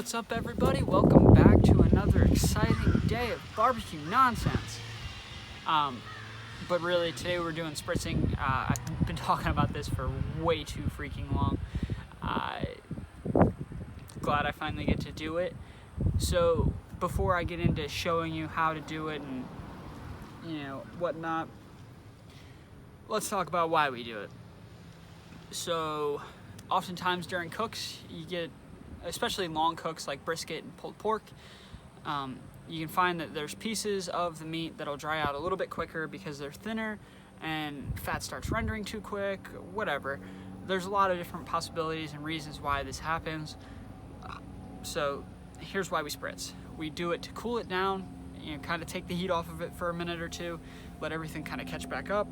What's up, everybody? Welcome back to another exciting day of barbecue nonsense. But really, today we're doing spritzing. I've been talking about this for way too freaking long. Glad I finally get to do it. So before I get into showing you how to do it and whatnot, let's talk about why we do it. So oftentimes during cooks, you get, especially long cooks like brisket and pulled pork, you can find that there's pieces of the meat that'll dry out a little bit quicker because they're thinner and fat starts rendering too quick, whatever. There's a lot of different possibilities and reasons why this happens. So here's why we spritz. We do it to cool it down, kind of take the heat off of it for a minute or two, let everything kind of catch back up.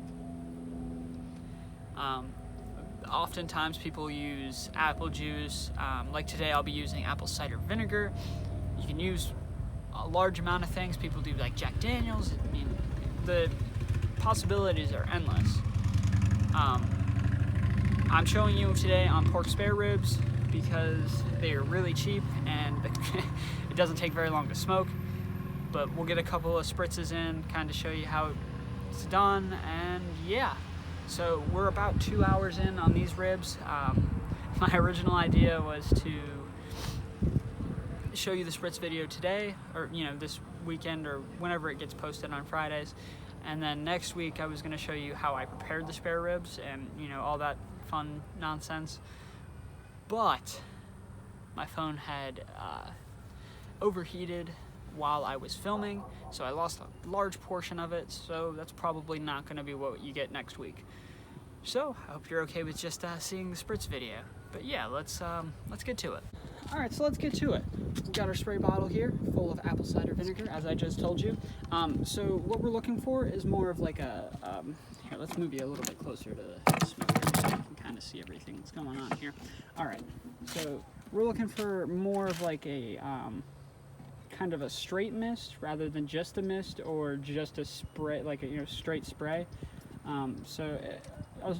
Oftentimes people use apple juice. Like today I'll be using apple cider vinegar. You can use a large amount of things. People do like Jack Daniels. I mean, the possibilities are endless. I'm showing you today on pork spare ribs because they are really cheap and it doesn't take very long to smoke. But we'll get a couple of spritzes in, kind of show you how it's done, and yeah. So we're about 2 hours in on these ribs. My original idea was to show you the spritz video today, or this weekend, or whenever it gets posted on Fridays. And then next week I was going to show you how I prepared the spare ribs and all that fun nonsense. But my phone had overheated while I was filming, so I lost a large portion of it, so that's probably not going to be what you get next week. So I hope you're okay with just seeing the spritz video. But yeah, let's get to it. Alright, so let's get to it. We've got our spray bottle here full of apple cider vinegar, as I just told you. So what we're looking for is more of like a here, let's move you a little bit closer to the smoker so you can kind of see everything that's going on here. Alright, so we're looking for more of like a kind of a straight mist rather than just a mist or just a spray, like a straight spray.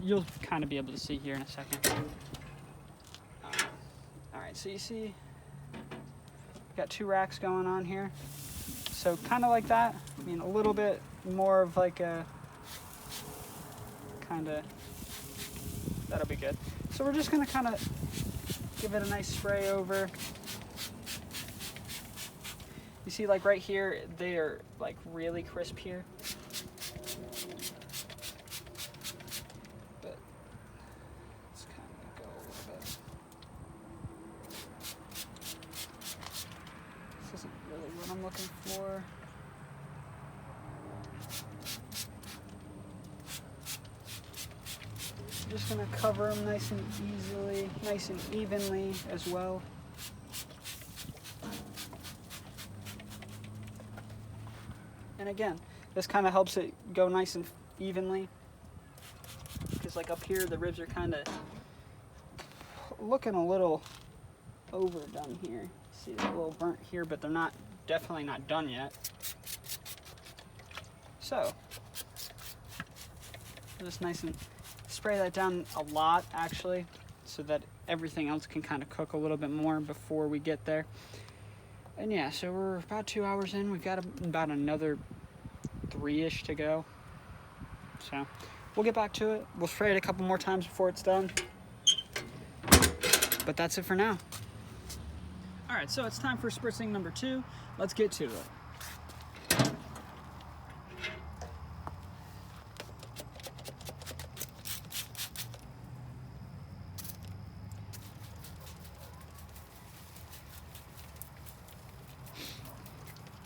You'll kind of be able to see here in a second. Alright, so you see got 2 racks going on here, so kind of like that. I mean, a little bit more of like a that'll be good. So we're just gonna kind of give it a nice spray over. You see, like right here, they are like really crisp here. But let's kind of go a little bit. This isn't really what I'm looking for. I'm just gonna cover them nice and easily, nice and evenly as well. And again, this kind of helps it go nice and evenly, because like up here the ribs are kind of looking a little overdone here. See, they're a little burnt here, but they're definitely not done yet. So just nice and spray that down a lot, actually, so that everything else can kind of cook a little bit more before we get there. And yeah, so we're about 2 hours in. We've got about another 3-ish to go. So we'll get back to it. We'll spray it a couple more times before it's done. But that's it for now. Alright, so it's time for spritzing number 2. Let's get to it.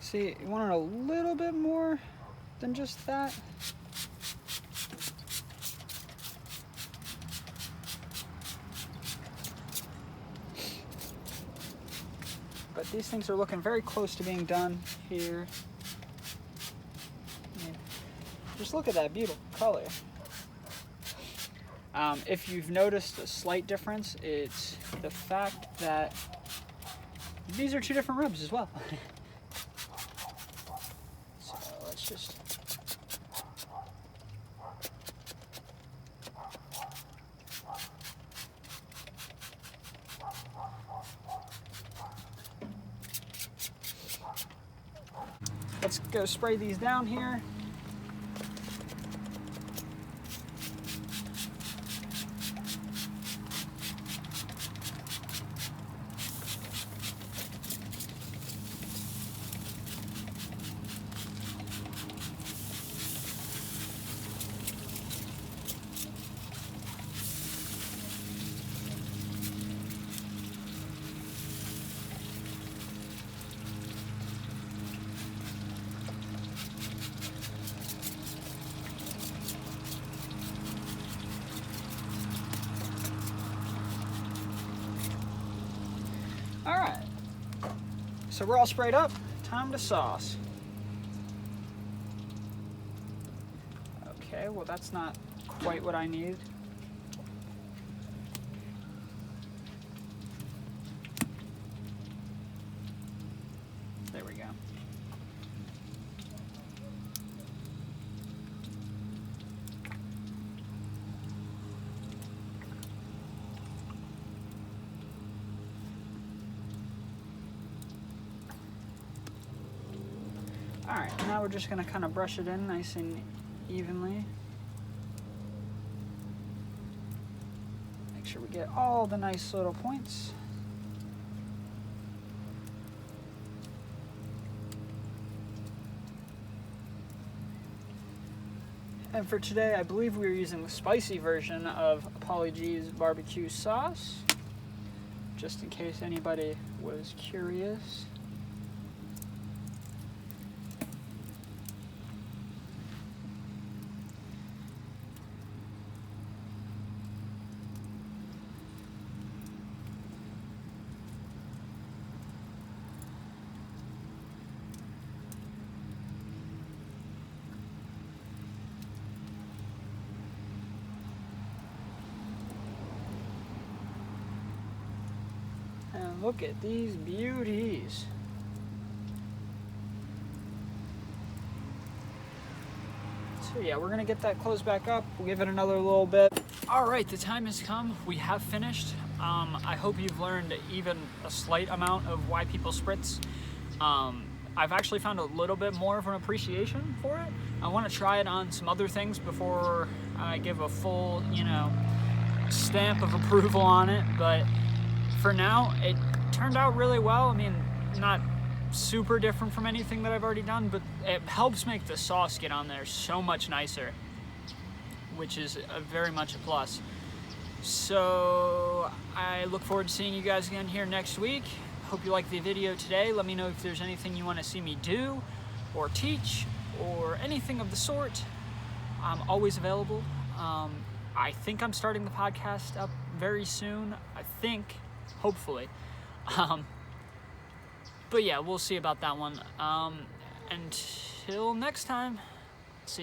See, you want it a little bit more than just that. But these things are looking very close to being done here. I mean, just look at that beautiful color. If you've noticed a slight difference, it's the fact that these are 2 different ribs as well. So let's just let's go spray these down here. All right, so we're all sprayed up. Time to sauce. Okay, well that's not quite what I need. There we go. All right, now we're just gonna kind of brush it in nice and evenly. Make sure we get all the nice little points. And for today, I believe we are using the spicy version of Pauly G's barbecue sauce, just in case anybody was curious. And look at these beauties. So yeah, we're gonna get that closed back up. We'll give it another little bit. All right, the time has come. We have finished. I hope you've learned even a slight amount of why people spritz. I've actually found a little bit more of an appreciation for it. I want to try it on some other things before I give a full, stamp of approval on it. But for now, it turned out really well. I mean, not super different from anything that I've already done, but it helps make the sauce get on there so much nicer, which is very much a plus. So I look forward to seeing you guys again here next week. Hope you liked the video today. Let me know if there's anything you want to see me do or teach or anything of the sort. I'm always available. I think I'm starting the podcast up very soon. Hopefully. But yeah, we'll see about that one. Until next time, see you.